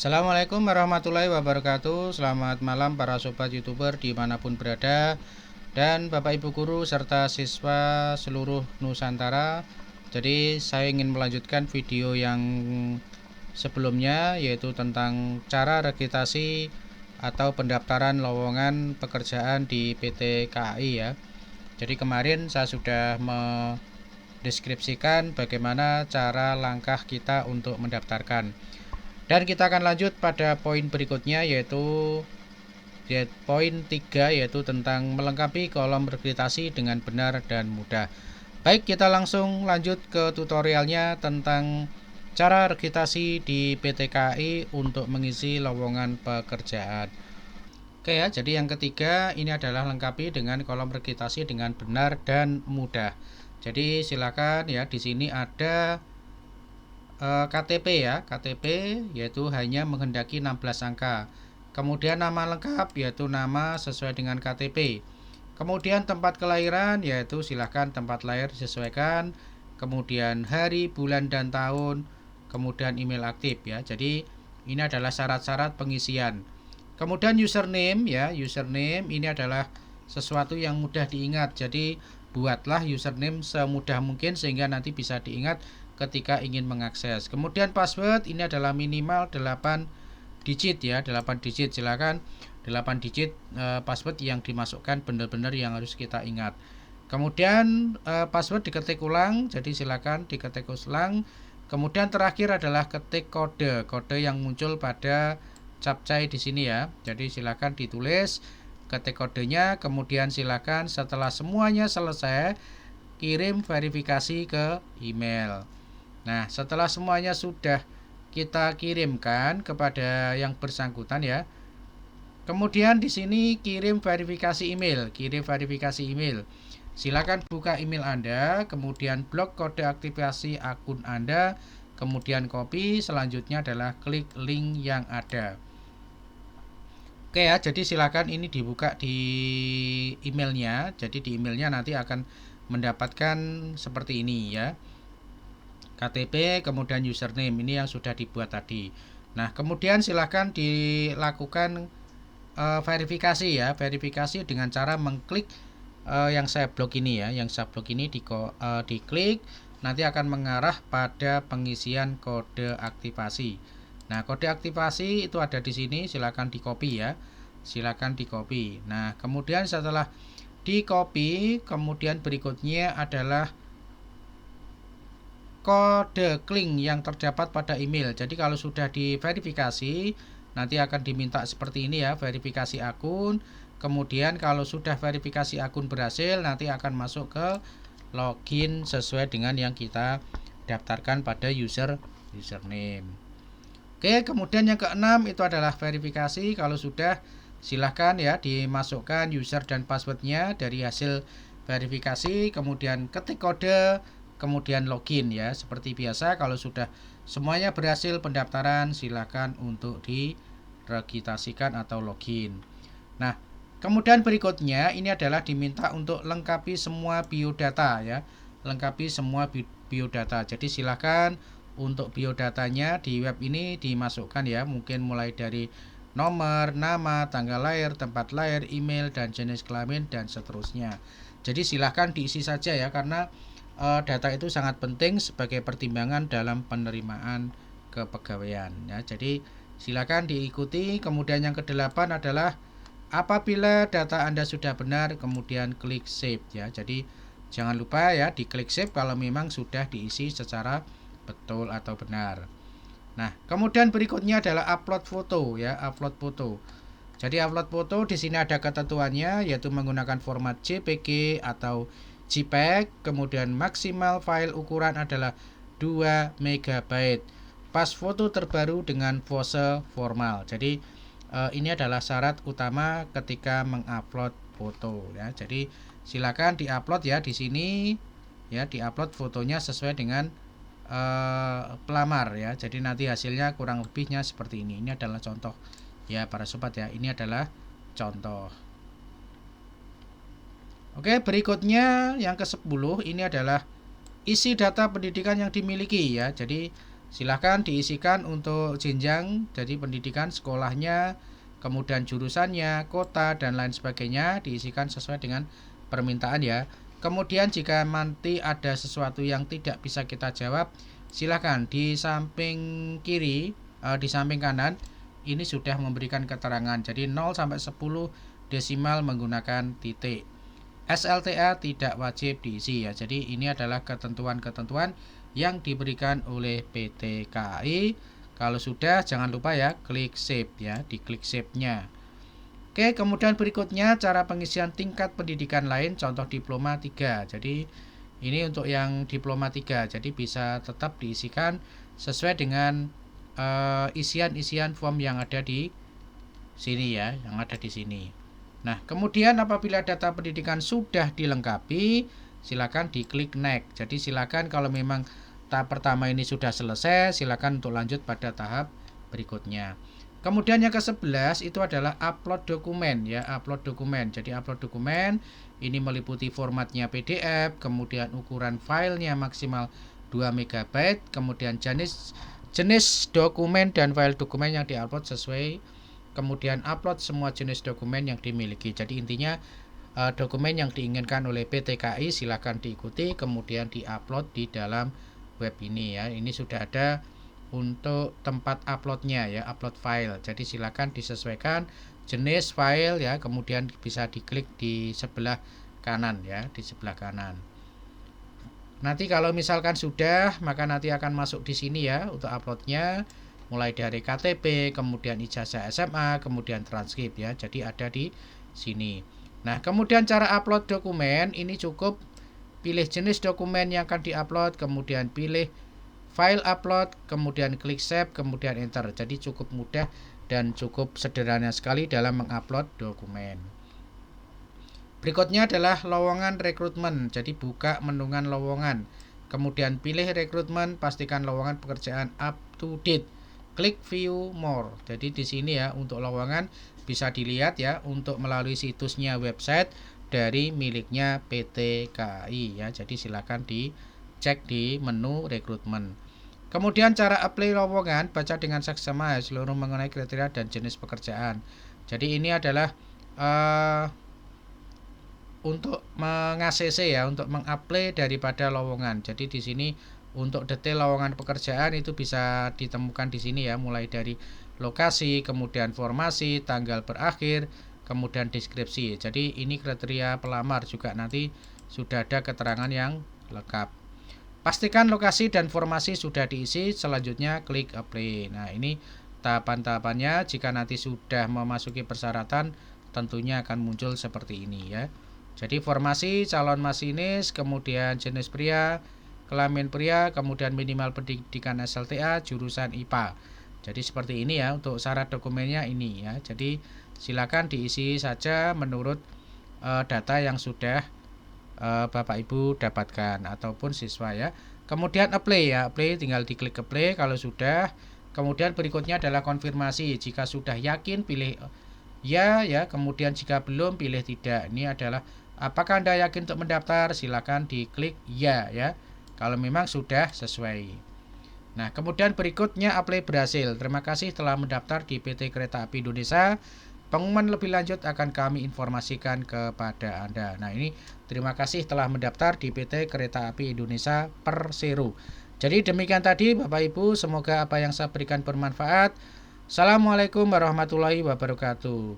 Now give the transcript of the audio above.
Assalamualaikum warahmatullahi wabarakatuh. Selamat malam para sobat youtuber dimanapun berada, dan bapak ibu guru serta siswa seluruh Nusantara. Jadi saya ingin melanjutkan video yang sebelumnya, yaitu tentang cara registrasi atau pendaftaran lowongan pekerjaan di PT KAI ya. Jadi kemarin saya sudah mendeskripsikan bagaimana cara langkah kita untuk mendaftarkan. Dan kita akan lanjut pada poin berikutnya, yaitu poin 3, yaitu tentang melengkapi kolom registrasi dengan benar dan mudah. Baik, kita langsung lanjut ke tutorialnya tentang cara registrasi di PT KAI untuk mengisi lowongan pekerjaan. Oke ya, jadi yang ketiga ini adalah lengkapi dengan kolom registrasi dengan benar dan mudah. Jadi silakan ya, di sini ada KTP ya, KTP yaitu hanya menghendaki 16 angka. Kemudian nama lengkap yaitu nama sesuai dengan KTP. Kemudian tempat kelahiran yaitu silahkan tempat lahir disesuaikan. Kemudian hari, bulan, dan tahun. Kemudian email aktif ya. Jadi ini adalah syarat-syarat pengisian. Kemudian username ya, username ini adalah sesuatu yang mudah diingat. Jadi buatlah username semudah mungkin sehingga nanti bisa diingat ketika ingin mengakses. Kemudian password ini adalah minimal 8 digit ya, 8 digit. Silakan 8 digit password yang dimasukkan benar-benar yang harus kita ingat. Kemudian password diketik ulang, jadi silakan diketik ulang. Kemudian terakhir adalah ketik kode yang muncul pada captcha di sini ya. Jadi silakan ditulis, ketik kodenya, kemudian silakan setelah semuanya selesai kirim verifikasi ke email. Nah, setelah semuanya sudah kita kirimkan kepada yang bersangkutan ya. Kemudian di sini kirim verifikasi email, Silakan buka email Anda, kemudian blok kode aktivasi akun Anda, kemudian copy, selanjutnya adalah klik link yang ada. Oke ya, jadi silakan ini dibuka di emailnya. Jadi di emailnya nanti akan mendapatkan seperti ini ya. KTP, kemudian username, ini yang sudah dibuat tadi. Nah, kemudian silahkan dilakukan verifikasi ya, verifikasi dengan cara mengklik yang saya blok ini ya, diklik, nanti akan mengarah pada pengisian kode aktivasi. Nah, kode aktivasi itu ada di sini, silakan di copy ya, Nah, kemudian setelah di copy, kemudian berikutnya adalah kode link yang terdapat pada email. Jadi kalau sudah diverifikasi, nanti akan diminta seperti ini ya, verifikasi akun. Kemudian kalau sudah verifikasi akun berhasil, nanti akan masuk ke login sesuai dengan yang kita daftarkan pada username. Oke, kemudian yang keenam itu adalah verifikasi. Kalau sudah, silahkan ya dimasukkan user dan passwordnya dari hasil verifikasi, kemudian ketik kode, kemudian login ya. Seperti biasa, kalau sudah semuanya berhasil pendaftaran, silakan untuk diregistrasikan atau login. Nah, kemudian berikutnya ini adalah diminta untuk lengkapi semua biodata ya. Jadi silakan untuk biodatanya di web ini dimasukkan ya, mungkin mulai dari nomor, nama, tanggal lahir, tempat lahir, email, dan jenis kelamin, dan seterusnya. Jadi silahkan diisi saja ya, karena data itu sangat penting sebagai pertimbangan dalam penerimaan kepegawaian ya. Jadi silakan diikuti. Kemudian yang kedelapan adalah apabila data Anda sudah benar, kemudian klik save ya. Jadi jangan lupa ya diklik save kalau memang sudah diisi secara betul atau benar. Nah, kemudian berikutnya adalah upload foto ya, Jadi upload foto di sini ada ketentuannya, yaitu menggunakan format JPG atau JPEG, kemudian maksimal file ukuran adalah 2 MB. Pas foto terbaru dengan pose formal. Jadi ini adalah syarat utama ketika mengupload foto ya. Jadi silakan diupload ya di sini ya, diupload fotonya sesuai dengan pelamar ya. Jadi nanti hasilnya kurang lebihnya seperti ini. Ini adalah contoh ya para sobat ya. Ini adalah contoh. Oke, berikutnya yang ke-10 ini adalah isi data pendidikan yang dimiliki ya. Jadi Silahkan diisikan untuk jenjang, jadi pendidikan sekolahnya, kemudian jurusannya, kota, dan lain sebagainya diisikan sesuai dengan permintaan ya. Kemudian jika nanti ada sesuatu yang tidak bisa kita jawab, silahkan di samping kiri, di samping kanan, ini sudah memberikan keterangan. Jadi 0 sampai 10 desimal menggunakan titik. SLTA tidak wajib diisi ya. Jadi ini adalah ketentuan-ketentuan yang diberikan oleh PT KAI. Kalau sudah jangan lupa ya klik save ya, diklik save-nya. Oke, kemudian berikutnya cara pengisian tingkat pendidikan lain contoh diploma 3. Jadi ini untuk yang diploma 3. Jadi bisa tetap diisikan sesuai dengan isian-isian form yang ada di sini ya, yang ada di sini. Nah, kemudian apabila data pendidikan sudah dilengkapi, silakan diklik next. Jadi silakan kalau memang tahap pertama ini sudah selesai, silakan untuk lanjut pada tahap berikutnya. Kemudian yang ke-11 itu adalah upload dokumen ya, upload dokumen. Jadi upload dokumen ini meliputi formatnya PDF, kemudian ukuran filenya maksimal 2 MB, kemudian jenis dokumen dan file dokumen yang diupload sesuai, kemudian upload semua jenis dokumen yang dimiliki. Jadi intinya dokumen yang diinginkan oleh PT KAI silahkan diikuti, kemudian diupload di dalam web ini ya. Ini sudah ada untuk tempat uploadnya ya, upload file. Jadi silakan disesuaikan jenis file ya, kemudian bisa diklik di sebelah kanan ya, di sebelah kanan. Nanti kalau misalkan sudah, maka nanti akan masuk di sini ya untuk uploadnya, mulai dari KTP, kemudian ijazah SMA, kemudian transkrip ya. Jadi ada di sini. Nah, kemudian cara upload dokumen ini cukup pilih jenis dokumen yang akan diupload, kemudian pilih file upload, kemudian klik save, kemudian enter. Jadi cukup mudah dan cukup sederhana sekali dalam mengupload dokumen. Berikutnya adalah lowongan rekrutmen. Jadi buka mendungan lowongan. Kemudian pilih rekrutmen, pastikan lowongan pekerjaan up to date. Klik view more. Jadi di sini ya untuk lowongan bisa dilihat ya untuk melalui situsnya website dari miliknya PT KAI ya. Jadi silakan dicek di menu rekrutmen. Kemudian cara apply lowongan, baca dengan seksama seluruh mengenai kriteria dan jenis pekerjaan. Jadi ini adalah untuk meng-ACC ya, untuk mengapply daripada lowongan. Jadi di sini untuk detail lowongan pekerjaan itu bisa ditemukan di sini ya, mulai dari lokasi, kemudian formasi, tanggal berakhir, kemudian deskripsi. Jadi ini kriteria pelamar juga nanti sudah ada keterangan yang lengkap. Pastikan lokasi dan formasi sudah diisi, selanjutnya klik apply. Nah, ini tahapan-tahapannya. Jika nanti sudah memasuki persyaratan, tentunya akan muncul seperti ini ya. Jadi formasi calon masinis, kemudian jenis pria, kelamin pria, kemudian minimal pendidikan SLTA, jurusan IPA. Jadi seperti ini ya untuk syarat dokumennya ini ya. Jadi silakan diisi saja menurut data yang sudah Bapak Ibu dapatkan ataupun siswa ya. Kemudian apply ya, apply tinggal diklik apply kalau sudah. Kemudian berikutnya adalah konfirmasi. Jika sudah yakin pilih ya ya, kemudian jika belum pilih tidak. Ini adalah apakah Anda yakin untuk mendaftar? Silakan diklik ya ya. Kalau memang sudah sesuai. Nah, kemudian berikutnya apply berhasil. Terima kasih telah mendaftar di PT Kereta Api Indonesia. Pengumuman lebih lanjut akan kami informasikan kepada Anda. Nah, ini terima kasih telah mendaftar di PT Kereta Api Indonesia Persero. Jadi demikian tadi Bapak Ibu, semoga apa yang saya berikan bermanfaat. Assalamualaikum warahmatullahi wabarakatuh.